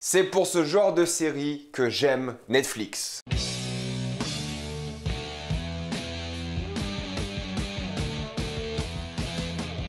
C'est pour ce genre de série que j'aime Netflix.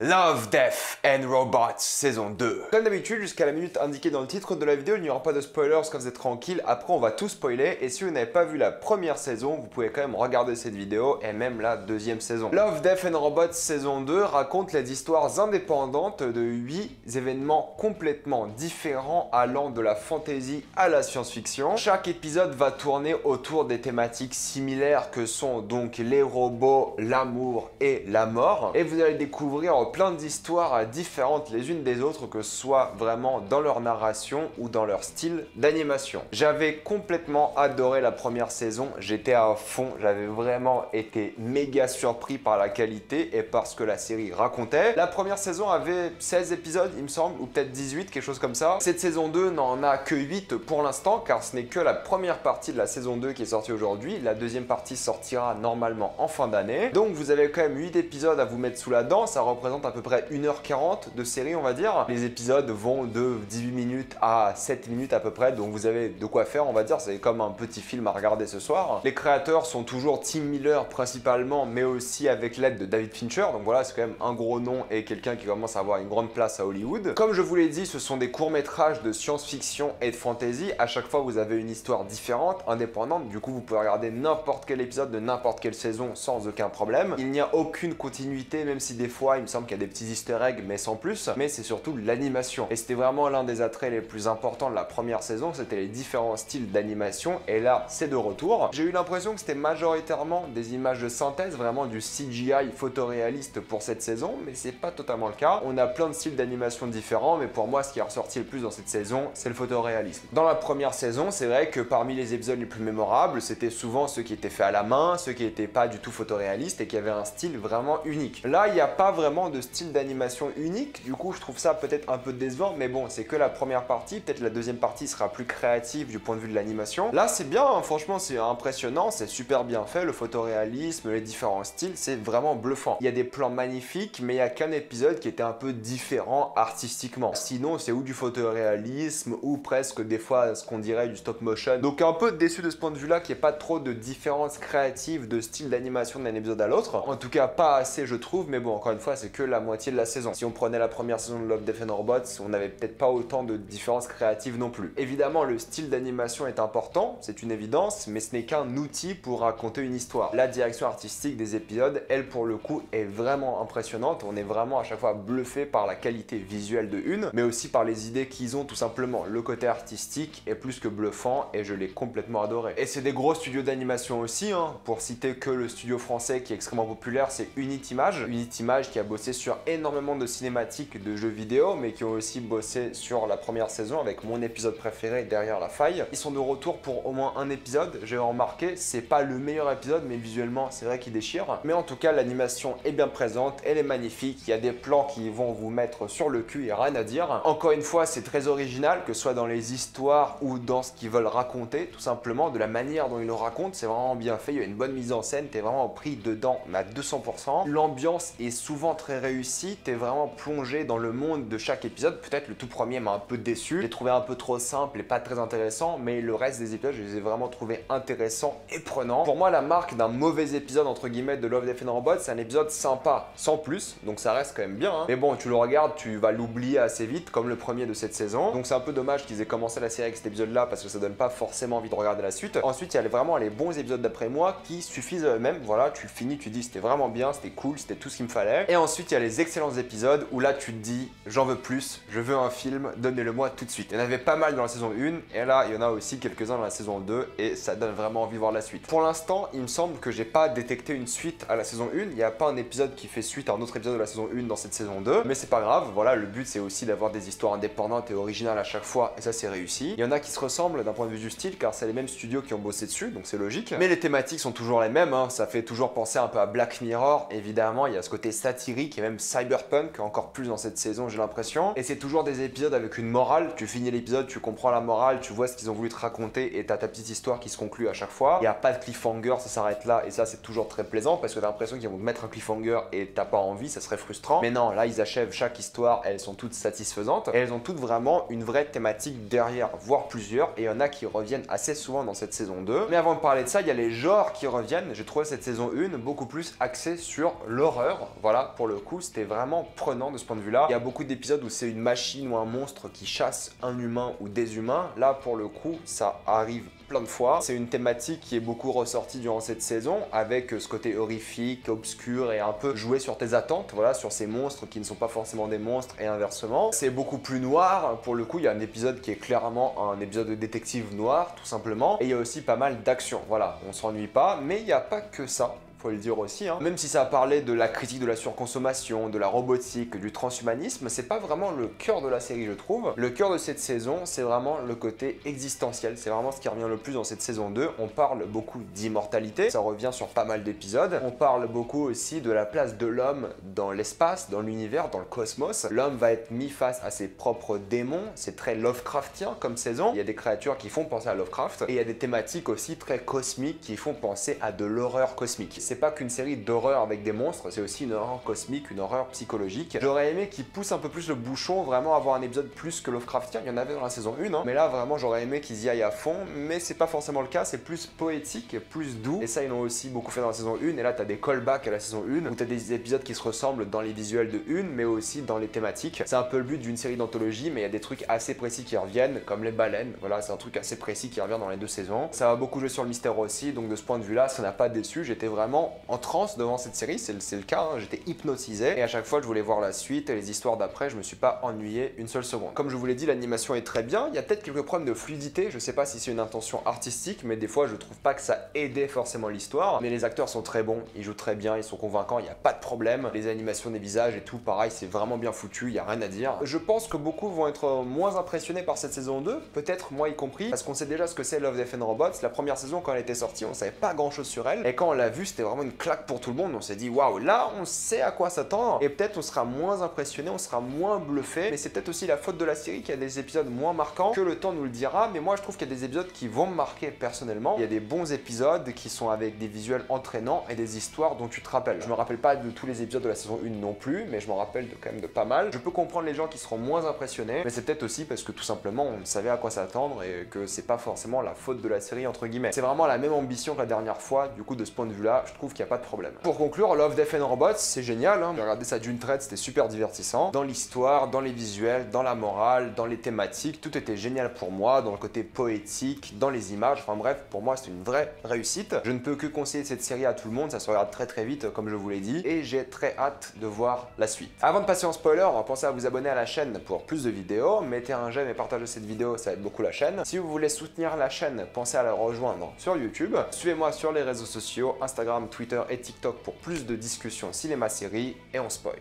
Love, Death and Robots saison 2. Comme d'habitude, jusqu'à la minute indiquée dans le titre de la vidéo, il n'y aura pas de spoilers, quand vous êtes tranquille. Après, on va tout spoiler. Et si vous n'avez pas vu la première saison, vous pouvez quand même regarder cette vidéo et même la deuxième saison. Love, Death and Robots saison 2 raconte les histoires indépendantes de 8 événements complètement différents allant de la fantasy à la science-fiction. Chaque épisode va tourner autour des thématiques similaires que sont donc les robots, l'amour et la mort. Et vous allez découvrir plein d'histoires différentes les unes des autres, que ce soit vraiment dans leur narration ou dans leur style d'animation. J'avais complètement adoré la première saison, j'étais à fond, j'avais vraiment été méga surpris par la qualité et par ce que la série racontait. La première saison avait 16 épisodes il me semble, ou peut-être 18, quelque chose comme ça. Cette saison 2 n'en a que 8 pour l'instant, car ce n'est que la première partie de la saison 2 qui est sortie aujourd'hui. La deuxième partie sortira normalement en fin d'année. Donc vous avez quand même 8 épisodes à vous mettre sous la dent, ça représente à peu près 1h40 de série, on va dire. Les épisodes vont de 18 minutes à 7 minutes à peu près, donc vous avez de quoi faire, on va dire. C'est comme un petit film à regarder ce soir. Les créateurs sont toujours Tim Miller principalement, mais aussi avec l'aide de David Fincher, donc voilà, c'est quand même un gros nom et quelqu'un qui commence à avoir une grande place à Hollywood. Comme je vous l'ai dit, ce sont des courts-métrages de science-fiction et de fantasy. À chaque fois, vous avez une histoire différente, indépendante, du coup vous pouvez regarder n'importe quel épisode de n'importe quelle saison sans aucun problème. Il n'y a aucune continuité, même si des fois il me semble qu'il y a des petits easter eggs, mais sans plus. Mais c'est surtout l'animation. Et c'était vraiment l'un des attraits les plus importants de la première saison, c'était les différents styles d'animation. Et là, c'est de retour. J'ai eu l'impression que c'était majoritairement des images de synthèse, vraiment du CGI photoréaliste pour cette saison, mais c'est pas totalement le cas. On a plein de styles d'animation différents, mais pour moi, ce qui est ressorti le plus dans cette saison, c'est le photoréalisme. Dans la première saison, c'est vrai que parmi les épisodes les plus mémorables, c'était souvent ceux qui étaient faits à la main, ceux qui n'étaient pas du tout photoréalistes et qui avaient un style vraiment unique. Là, il n'y a pas vraiment de style d'animation unique, du coup je trouve ça peut-être un peu décevant, mais bon, c'est que la première partie, peut-être la deuxième partie sera plus créative du point de vue de l'animation. Là c'est bien, hein, franchement c'est impressionnant, c'est super bien fait, le photoréalisme, les différents styles, c'est vraiment bluffant. Il y a des plans magnifiques, mais il n'y a qu'un épisode qui était un peu différent artistiquement. Sinon c'est ou du photoréalisme, ou presque des fois ce qu'on dirait du stop motion. Donc un peu déçu de ce point de vue là, qu'il n'y ait pas trop de différences créatives de style d'animation d'un épisode à l'autre. En tout cas pas assez je trouve, mais bon, encore une fois c'est que la moitié de la saison. Si on prenait la première saison de Love, Death and Robots, on n'avait peut-être pas autant de différences créatives non plus. Évidemment, le style d'animation est important, c'est une évidence, mais ce n'est qu'un outil pour raconter une histoire. La direction artistique des épisodes, elle pour le coup, est vraiment impressionnante. On est vraiment à chaque fois bluffé par la qualité visuelle de une, mais aussi par les idées qu'ils ont tout simplement. Le côté artistique est plus que bluffant et je l'ai complètement adoré. Et c'est des gros studios d'animation aussi, hein. Pour citer que le studio français qui est extrêmement populaire, c'est Unitimage. Unitimage qui a bossé sur énormément de cinématiques de jeux vidéo, mais qui ont aussi bossé sur la première saison avec mon épisode préféré, Derrière la faille. Ils sont de retour pour au moins un épisode, j'ai remarqué, c'est pas le meilleur épisode, mais visuellement c'est vrai qu'il déchire. Mais en tout cas l'animation est bien présente, elle est magnifique, il y a des plans qui vont vous mettre sur le cul et rien à dire. Encore une fois c'est très original, que ce soit dans les histoires ou dans ce qu'ils veulent raconter, tout simplement, de la manière dont ils le racontent, c'est vraiment bien fait, il y a une bonne mise en scène, t'es vraiment pris dedans à 200%. L'ambiance est souvent très réussie, t'es vraiment plongé dans le monde de chaque épisode. Peut-être le tout premier m'a un peu déçu, j'ai trouvé un peu trop simple et pas très intéressant, mais le reste des épisodes je les ai vraiment trouvés intéressants et prenants. Pour moi la marque d'un mauvais épisode entre guillemets de Love, Death and Robots, c'est un épisode sympa sans plus, donc ça reste quand même bien, hein. Mais bon, tu le regardes, tu vas l'oublier assez vite comme le premier de cette saison, donc c'est un peu dommage qu'ils aient commencé la série avec cet épisode là, parce que ça donne pas forcément envie de regarder la suite. Ensuite il y a vraiment les bons épisodes d'après moi qui suffisent eux-mêmes, voilà, tu le finis, tu dis c'était vraiment bien, c'était cool, c'était tout ce qu'il me fallait. Et ensuite il y a les excellents épisodes où là tu te dis j'en veux plus, je veux un film, donnez-le-moi tout de suite. Il y en avait pas mal dans la saison 1 et là il y en a aussi quelques-uns dans la saison 2 et ça donne vraiment envie de voir la suite. Pour l'instant il me semble que j'ai pas détecté une suite à la saison 1, il n'y a pas un épisode qui fait suite à un autre épisode de la saison 1 dans cette saison 2, mais c'est pas grave, voilà, le but c'est aussi d'avoir des histoires indépendantes et originales à chaque fois et ça c'est réussi. Il y en a qui se ressemblent d'un point de vue du style car c'est les mêmes studios qui ont bossé dessus, donc c'est logique, mais les thématiques sont toujours les mêmes, hein. Ça fait toujours penser un peu à Black Mirror, évidemment il y a ce côté satirique et même cyberpunk, encore plus dans cette saison j'ai l'impression. Et c'est toujours des épisodes avec une morale, tu finis l'épisode, tu comprends la morale, tu vois ce qu'ils ont voulu te raconter et t'as ta petite histoire qui se conclut à chaque fois. Il n'y a pas de cliffhanger, ça s'arrête là et ça c'est toujours très plaisant parce que t'as l'impression qu'ils vont te mettre un cliffhanger et t'as pas envie, ça serait frustrant. Mais non, là ils achèvent chaque histoire, elles sont toutes satisfaisantes et elles ont toutes vraiment une vraie thématique derrière, voire plusieurs, et il y en a qui reviennent assez souvent dans cette saison 2. Mais avant de parler de ça, il y a les genres qui reviennent. J'ai trouvé cette saison 1 beaucoup plus axée sur l'horreur. Voilà, pour le coup, c'était vraiment prenant de ce point de vue-là. Il y a beaucoup d'épisodes où c'est une machine ou un monstre qui chasse un humain ou des humains. Là, pour le coup, ça arrive plein de fois. C'est une thématique qui est beaucoup ressortie durant cette saison avec ce côté horrifique, obscur et un peu jouer sur tes attentes, voilà, sur ces monstres qui ne sont pas forcément des monstres et inversement. C'est beaucoup plus noir, pour le coup, il y a un épisode qui est clairement un épisode de détective noir, tout simplement, et il y a aussi pas mal d'action, voilà, on s'ennuie pas, mais il n'y a pas que ça. Faut le dire aussi, hein. Même si ça a parlé de la critique de la surconsommation, de la robotique, du transhumanisme, c'est pas vraiment le cœur de la série, je trouve. Le cœur de cette saison, c'est vraiment le côté existentiel. C'est vraiment ce qui revient le plus dans cette saison 2. On parle beaucoup d'immortalité, ça revient sur pas mal d'épisodes. On parle beaucoup aussi de la place de l'homme dans l'espace, dans l'univers, dans le cosmos. L'homme va être mis face à ses propres démons. C'est très Lovecraftien comme saison. Il y a des créatures qui font penser à Lovecraft et il y a des thématiques aussi très cosmiques qui font penser à de l'horreur cosmique. C'est pas qu'une série d'horreur avec des monstres, c'est aussi une horreur cosmique, une horreur psychologique. J'aurais aimé qu'ils poussent un peu plus le bouchon, vraiment avoir un épisode plus que Lovecraftien. Il y en avait dans la saison 1, hein. Mais là vraiment j'aurais aimé qu'ils y aillent à fond, mais c'est pas forcément le cas, c'est plus poétique, plus doux. Et ça ils l'ont aussi beaucoup fait dans la saison 1, et là t'as des callbacks à la saison 1, où t'as des épisodes qui se ressemblent dans les visuels de 1, mais aussi dans les thématiques. C'est un peu le but d'une série d'anthologie, mais il y a des trucs assez précis qui reviennent, comme les baleines. Voilà, c'est un truc assez précis qui revient dans les deux saisons. Ça va beaucoup jouer sur le mystère aussi, donc de ce point de vue là, ça n'a pas déçu. J'étais vraiment en transe devant cette série, c'est le cas, hein. J'étais hypnotisé et à chaque fois je voulais voir la suite et les histoires d'après, je me suis pas ennuyé une seule seconde. Comme je vous l'ai dit, l'animation est très bien, il y a peut-être quelques problèmes de fluidité, je sais pas si c'est une intention artistique, mais des fois je trouve pas que ça aidait forcément l'histoire, mais les acteurs sont très bons, ils jouent très bien, ils sont convaincants, il n'y a pas de problème, les animations des visages et tout, pareil, c'est vraiment bien foutu, il y a rien à dire. Je pense que beaucoup vont être moins impressionnés par cette saison 2, peut-être moi y compris, parce qu'on sait déjà ce que c'est Love, Death and Robots. La première saison quand elle était sortie, on savait pas grand chose sur elle, et quand on l'a vue, c'était vraiment une claque pour tout le monde. On s'est dit waouh, là on sait à quoi s'attendre et peut-être on sera moins impressionné, on sera moins bluffé, mais c'est peut-être aussi la faute de la série qui a des épisodes moins marquants, que le temps nous le dira. Mais moi je trouve qu'il y a des épisodes qui vont me marquer personnellement. Il y a des bons épisodes qui sont avec des visuels entraînants et des histoires dont tu te rappelles. Je me rappelle pas de tous les épisodes de la saison 1 non plus, mais je m'en rappelle quand même de pas mal. Je peux comprendre les gens qui seront moins impressionnés, mais c'est peut-être aussi parce que tout simplement on savait à quoi s'attendre et que c'est pas forcément la faute de la série entre guillemets. C'est vraiment la même ambition que la dernière fois, du coup de ce point de vue là, je trouve qu'il n'y a pas de problème. Pour conclure, Love, Death and Robots, c'est génial, hein. J'ai regardé ça d'une traite, c'était super divertissant. Dans l'histoire, dans les visuels, dans la morale, dans les thématiques, tout était génial pour moi, dans le côté poétique, dans les images, enfin bref, pour moi c'est une vraie réussite. Je ne peux que conseiller cette série à tout le monde, ça se regarde très très vite comme je vous l'ai dit, et j'ai très hâte de voir la suite. Avant de passer en spoiler, pensez à vous abonner à la chaîne pour plus de vidéos, mettez un j'aime et partagez cette vidéo, ça aide beaucoup la chaîne. Si vous voulez soutenir la chaîne, pensez à la rejoindre sur YouTube. Suivez-moi sur les réseaux sociaux, Instagram, Twitter et TikTok pour plus de discussions cinéma-série, et on spoil.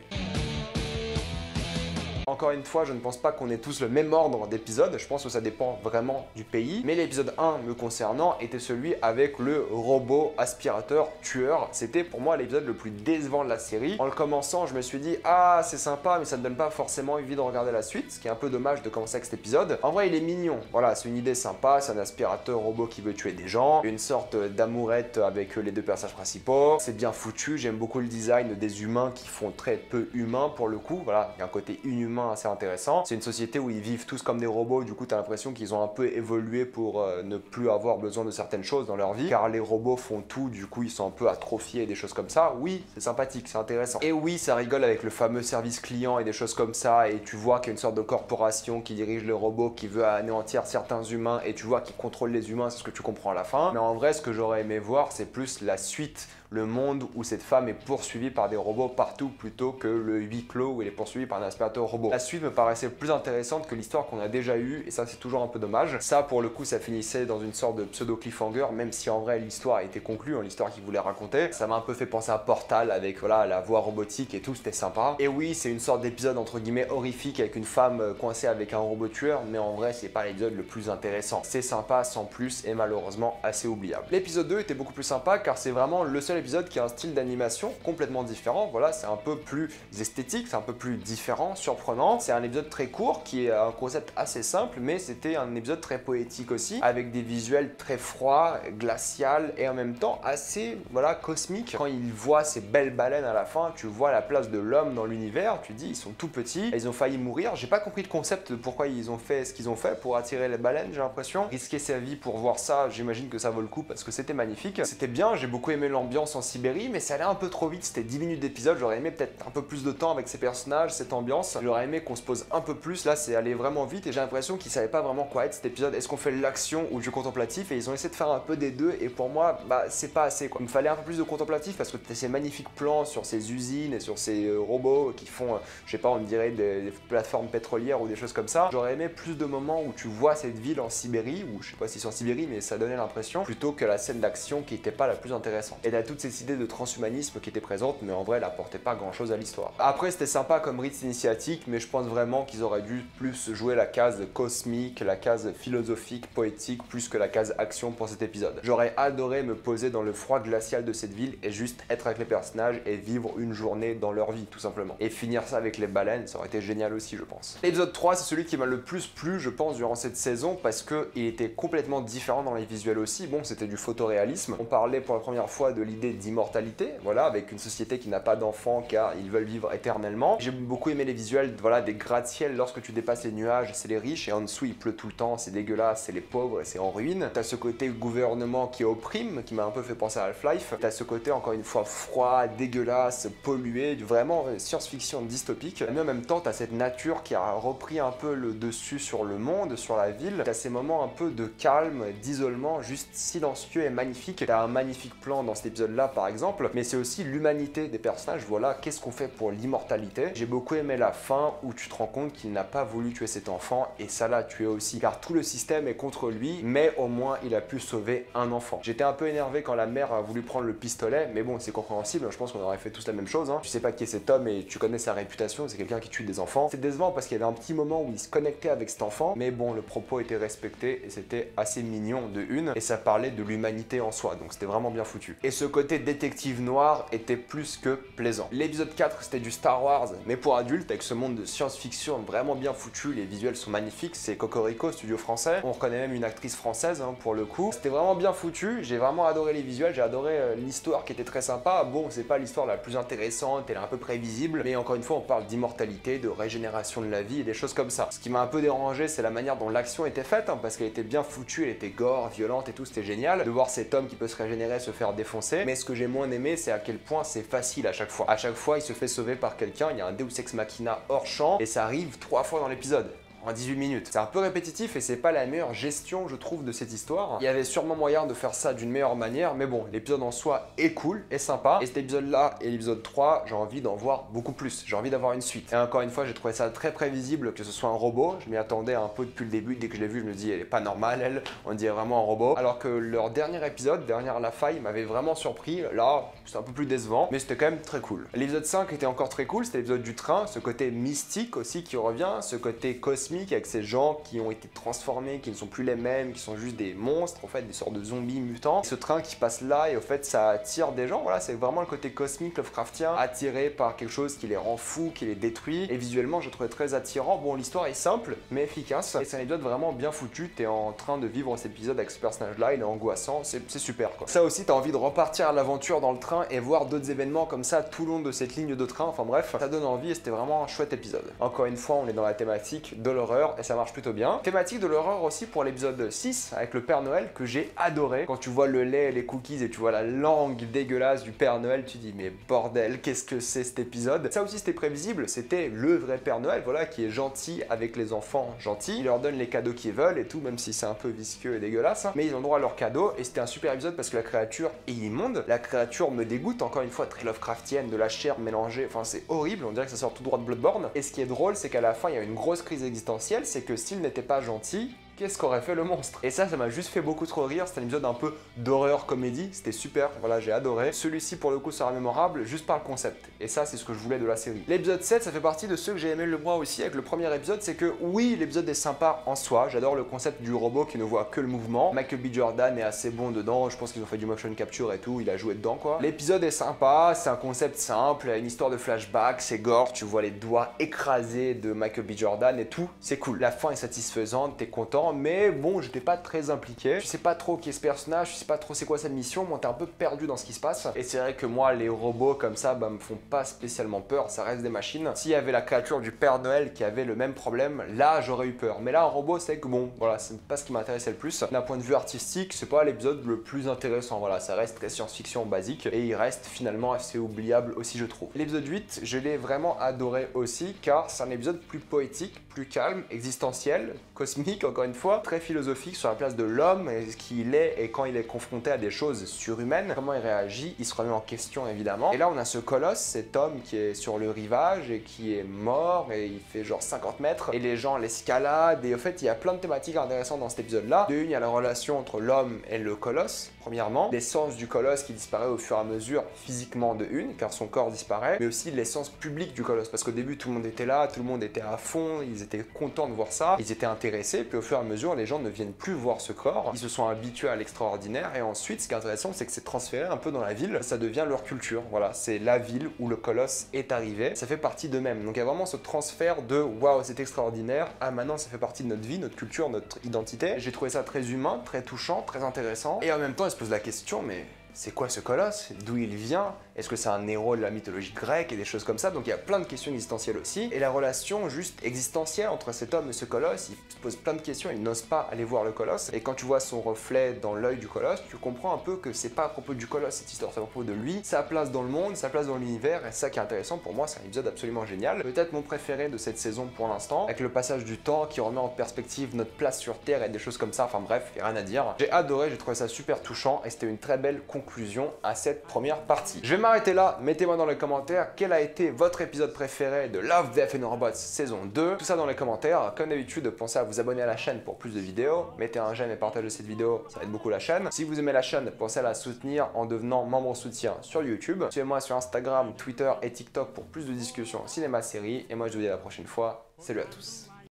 Encore une fois, je ne pense pas qu'on ait tous le même ordre d'épisodes, je pense que ça dépend vraiment du pays. Mais l'épisode 1 me concernant était celui avec le robot aspirateur tueur. C'était pour moi l'épisode le plus décevant de la série. En le commençant, je me suis dit ah c'est sympa mais ça ne donne pas forcément envie de regarder la suite, ce qui est un peu dommage de commencer avec cet épisode. En vrai il est mignon, voilà c'est une idée sympa, c'est un aspirateur robot qui veut tuer des gens, une sorte d'amourette avec les deux personnages principaux. C'est bien foutu, j'aime beaucoup le design des humains qui font très peu humains pour le coup, voilà, il y a un côté inhumain assez intéressant. C'est une société où ils vivent tous comme des robots, du coup t'as l'impression qu'ils ont un peu évolué pour ne plus avoir besoin de certaines choses dans leur vie, car les robots font tout, du coup ils sont un peu atrophiés et des choses comme ça. Oui, c'est sympathique, c'est intéressant. Et oui, ça rigole avec le fameux service client et des choses comme ça, et tu vois qu'il y a une sorte de corporation qui dirige les robots, qui veut anéantir certains humains, et tu vois qu'ils contrôlent les humains, c'est ce que tu comprends à la fin. Mais en vrai, ce que j'aurais aimé voir, c'est plus la suite, le monde où cette femme est poursuivie par des robots partout, plutôt que le huis clos où elle est poursuivie par un aspirateur robot. La suite me paraissait plus intéressante que l'histoire qu'on a déjà eue, et ça c'est toujours un peu dommage. Ça pour le coup ça finissait dans une sorte de pseudo cliffhanger, même si en vrai l'histoire a été conclue, l'histoire qu'il voulait raconter. Ça m'a un peu fait penser à Portal avec voilà la voix robotique et tout, c'était sympa. Et oui, c'est une sorte d'épisode entre guillemets horrifique avec une femme coincée avec un robot tueur, mais en vrai c'est pas l'épisode le plus intéressant. C'est sympa sans plus et malheureusement assez oubliable. L'épisode 2 était beaucoup plus sympa car c'est vraiment le seul épisode qui a un style d'animation complètement différent. Voilà, c'est un peu plus esthétique, c'est un peu plus différent, surprenant. C'est un épisode très court qui est un concept assez simple, mais c'était un épisode très poétique aussi, avec des visuels très froids, glacial et en même temps assez voilà cosmique. Quand il voit ces belles baleines à la fin, tu vois la place de l'homme dans l'univers, tu dis ils sont tout petits, ils ont failli mourir. J'ai pas compris le concept de pourquoi ils ont fait ce qu'ils ont fait pour attirer les baleines, j'ai l'impression. Risquer sa vie pour voir ça, j'imagine que ça vaut le coup parce que c'était magnifique. C'était bien, j'ai beaucoup aimé l'ambiance en Sibérie, mais ça allait un peu trop vite, c'était 10 minutes d'épisode, j'aurais aimé peut-être un peu plus de temps avec ces personnages, cette ambiance. J'aurais aimé qu'on se pose un peu plus, là c'est allé vraiment vite et j'ai l'impression qu'ils savaient pas vraiment quoi être cet épisode. Est-ce qu'on fait l'action ou du contemplatif? Et ils ont essayé de faire un peu des deux et pour moi, bah c'est pas assez quoi. Il me fallait un peu plus de contemplatif parce que t'as ces magnifiques plans sur ces usines et sur ces robots qui font, je sais pas, on dirait des plateformes pétrolières ou des choses comme ça. J'aurais aimé plus de moments où tu vois cette ville en Sibérie, ou je sais pas si c'est en Sibérie, mais ça donnait l'impression, plutôt que la scène d'action qui était pas la plus intéressante. Et t'as toutes ces idées de transhumanisme qui étaient présentes, mais en vrai, elle apportait pas grand chose à l'histoire. Après, c'était sympa comme rite initiatique, mais je pense vraiment qu'ils auraient dû plus jouer la case cosmique, la case philosophique, poétique, plus que la case action pour cet épisode. J'aurais adoré me poser dans le froid glacial de cette ville et juste être avec les personnages et vivre une journée dans leur vie, tout simplement. Et finir ça avec les baleines, ça aurait été génial aussi, je pense. L'épisode 3, c'est celui qui m'a le plus plu, je pense, durant cette saison, parce qu'il était complètement différent dans les visuels aussi. Bon, c'était du photoréalisme. On parlait pour la première fois de l'idée d'immortalité, voilà, avec une société qui n'a pas d'enfants car ils veulent vivre éternellement. J'ai beaucoup aimé les visuels, voilà, des gratte-ciel lorsque tu dépasses les nuages, c'est les riches, et en dessous il pleut tout le temps, c'est dégueulasse, c'est les pauvres et c'est en ruine. T'as ce côté gouvernement qui opprime, qui m'a un peu fait penser à Half-Life. T'as ce côté encore une fois froid, dégueulasse, pollué, vraiment science-fiction dystopique. Mais en même temps, t'as cette nature qui a repris un peu le dessus sur le monde, sur la ville. T'as ces moments un peu de calme, d'isolement, juste silencieux et magnifique. T'as un magnifique plan dans cet épisode-là par exemple, mais c'est aussi l'humanité des personnages. Voilà, qu'est-ce qu'on fait pour l'immortalité? J'ai beaucoup aimé la fin où tu te rends compte qu'il n'a pas voulu tuer cet enfant et ça l'a tué aussi, car tout le système est contre lui, mais au moins il a pu sauver un enfant. J'étais un peu énervé quand la mère a voulu prendre le pistolet, mais bon, c'est compréhensible, je pense qu'on aurait fait tous la même chose. Tu sais pas qui est cet homme et tu connais sa réputation, c'est quelqu'un qui tue des enfants. C'est décevant parce qu'il y avait un petit moment où il se connectait avec cet enfant, mais bon, le propos était respecté et c'était assez mignon de une, et ça parlait de l'humanité en soi, donc c'était vraiment bien foutu. Et ce côté détective noir était plus que plaisant. L'épisode 4, c'était du Star Wars, mais pour adultes, avec ce monde de science-fiction vraiment bien foutu, les visuels sont magnifiques, c'est Cocorico, studio français. On reconnaît même une actrice française pour le coup. C'était vraiment bien foutu, j'ai vraiment adoré les visuels, j'ai adoré l'histoire qui était très sympa. Bon, c'est pas l'histoire la plus intéressante, elle est un peu prévisible, mais encore une fois, on parle d'immortalité, de régénération de la vie et des choses comme ça. Ce qui m'a un peu dérangé, c'est la manière dont l'action était faite, parce qu'elle était bien foutue, elle était gore, violente et tout, c'était génial de voir cet homme qui peut se régénérer, se faire défoncer. Mais ce que j'ai moins aimé, c'est à quel point c'est facile à chaque fois. À chaque fois, il se fait sauver par quelqu'un, il y a un Deus Ex Machina hors champ, et ça arrive 3 fois dans l'épisode. En 18 minutes. C'est un peu répétitif et c'est pas la meilleure gestion, je trouve, de cette histoire. Il y avait sûrement moyen de faire ça d'une meilleure manière, mais bon, l'épisode en soi est cool, est sympa. Et cet épisode-là et l'épisode 3, j'ai envie d'en voir beaucoup plus. J'ai envie d'avoir une suite. Et encore une fois, j'ai trouvé ça très prévisible que ce soit un robot. Je m'y attendais un peu depuis le début. Dès que je l'ai vu, je me dis, elle est pas normale, elle. On dirait vraiment un robot. Alors que leur dernier épisode, Dernière la faille, m'avait vraiment surpris. Là, c'était un peu plus décevant, mais c'était quand même très cool. L'épisode 5 était encore très cool. C'était l'épisode du train. Ce côté mystique aussi qui revient. Ce côté cosmique avec ces gens qui ont été transformés, qui ne sont plus les mêmes, qui sont juste des monstres, en fait, des sortes de zombies mutants. Ce train qui passe là et au fait ça attire des gens, voilà, c'est vraiment le côté cosmique, Lovecraftien, attiré par quelque chose qui les rend fous, qui les détruit. Et visuellement, je trouvais très attirant. Bon, l'histoire est simple, mais efficace. Et c'est un épisode vraiment bien foutu. T'es en train de vivre cet épisode avec ce personnage-là, il est angoissant, c'est super quoi. Ça aussi, t'as envie de repartir à l'aventure dans le train et voir d'autres événements comme ça tout le long de cette ligne de train. Enfin bref, ça donne envie et c'était vraiment un chouette épisode. Encore une fois, on est dans la thématique de l'horreur l'horreur et ça marche plutôt bien. Thématique de l'horreur aussi pour l'épisode 6 avec le Père Noël que j'ai adoré. Quand tu vois le lait, les cookies et tu vois la langue dégueulasse du Père Noël, tu dis mais bordel, qu'est-ce que c'est cet épisode? Ça aussi c'était prévisible, c'était le vrai Père Noël, voilà, qui est gentil avec les enfants gentils. Il leur donne les cadeaux qu'ils veulent et tout, même si c'est un peu visqueux et dégueulasse, mais ils ont droit à leurs cadeaux et c'était un super épisode parce que la créature est immonde. La créature me dégoûte, encore une fois, très Lovecraftienne, de la chair mélangée, enfin c'est horrible, on dirait que ça sort tout droit de Bloodborne. Et ce qui est drôle, c'est qu'à la fin, il y a une grosse crise existentielle, c'est que s'il n'était pas gentil, qu'est-ce qu'aurait fait le monstre? Et ça m'a juste fait beaucoup trop rire, c'était un épisode un peu d'horreur comédie, c'était super, voilà, j'ai adoré. Celui-ci pour le coup sera mémorable juste par le concept, et ça c'est ce que je voulais de la série. L'épisode 7, ça fait partie de ceux que j'ai aimé le moi aussi avec le premier épisode, c'est que oui, l'épisode est sympa en soi, j'adore le concept du robot qui ne voit que le mouvement. Michael B. Jordan est assez bon dedans, je pense qu'ils ont fait du motion capture et tout, il a joué dedans quoi. L'épisode est sympa, c'est un concept simple, une histoire de flashback, c'est gore, tu vois les doigts écrasés de Michael B. Jordan et tout, c'est cool. La fin est satisfaisante, t'es content, mais bon, j'étais pas très impliqué. Je sais pas trop qui est ce personnage, je sais pas trop c'est quoi sa mission, moi t'es un peu perdu dans ce qui se passe. Et c'est vrai que moi, les robots comme ça, me font pas spécialement peur, ça reste des machines. S'il y avait la créature du Père Noël qui avait le même problème, là j'aurais eu peur. Mais là, un robot, c'est que bon, voilà, c'est pas ce qui m'intéressait le plus. D'un point de vue artistique, c'est pas l'épisode le plus intéressant, voilà, ça reste très science-fiction basique et il reste finalement assez oubliable aussi, je trouve. L'épisode 8, je l'ai vraiment adoré aussi car c'est un épisode plus poétique, plus calme, existentiel, cosmique encore une fois, très philosophique sur la place de l'homme et ce qu'il est et quand il est confronté à des choses surhumaines, comment il réagit, il se remet en question évidemment. Et là on a ce colosse, cet homme qui est sur le rivage et qui est mort et il fait genre 50 mètres et les gens l'escaladent et en fait il y a plein de thématiques intéressantes dans cet épisode là. De une, il y a la relation entre l'homme et le colosse, premièrement, l'essence du colosse qui disparaît au fur et à mesure physiquement de une car son corps disparaît, mais aussi l'essence publique du colosse parce qu'au début tout le monde était là, tout le monde était à fond, ils étaient contents de voir ça, ils étaient intéressés, puis au fur et à mesure les gens ne viennent plus voir ce corps, ils se sont habitués à l'extraordinaire et ensuite ce qui est intéressant c'est que c'est transféré un peu dans la ville, ça devient leur culture, voilà, c'est la ville où le colosse est arrivé, ça fait partie d'eux-mêmes, donc il y a vraiment ce transfert de waouh c'est extraordinaire, ah maintenant ça fait partie de notre vie, notre culture, notre identité. J'ai trouvé ça très humain, très touchant, très intéressant et en même temps il se pose la question mais c'est quoi ce colosse? D'où il vient? Est-ce que c'est un héros de la mythologie grecque et des choses comme ça? Donc il y a plein de questions existentielles aussi. Et la relation juste existentielle entre cet homme et ce colosse, il se pose plein de questions, il n'ose pas aller voir le colosse. Et quand tu vois son reflet dans l'œil du colosse, tu comprends un peu que c'est pas à propos du colosse cette histoire, c'est à propos de lui, sa place dans le monde, sa place dans l'univers. Et ça qui est intéressant pour moi, c'est un épisode absolument génial. Peut-être mon préféré de cette saison pour l'instant, avec le passage du temps qui remet en perspective notre place sur Terre et des choses comme ça. Enfin bref, y a rien à dire. J'ai adoré, j'ai trouvé ça super touchant et c'était une très belle conclusion à cette première partie. Je vais m'arrêter là, mettez-moi dans les commentaires quel a été votre épisode préféré de Love, Death and Robots saison 2. Tout ça dans les commentaires. Comme d'habitude, pensez à vous abonner à la chaîne pour plus de vidéos. Mettez un j'aime et partagez cette vidéo, ça aide beaucoup la chaîne. Si vous aimez la chaîne, pensez à la soutenir en devenant membre soutien sur YouTube. Suivez-moi sur Instagram, Twitter et TikTok pour plus de discussions cinéma-série. Et moi je vous dis à la prochaine fois. Salut à tous.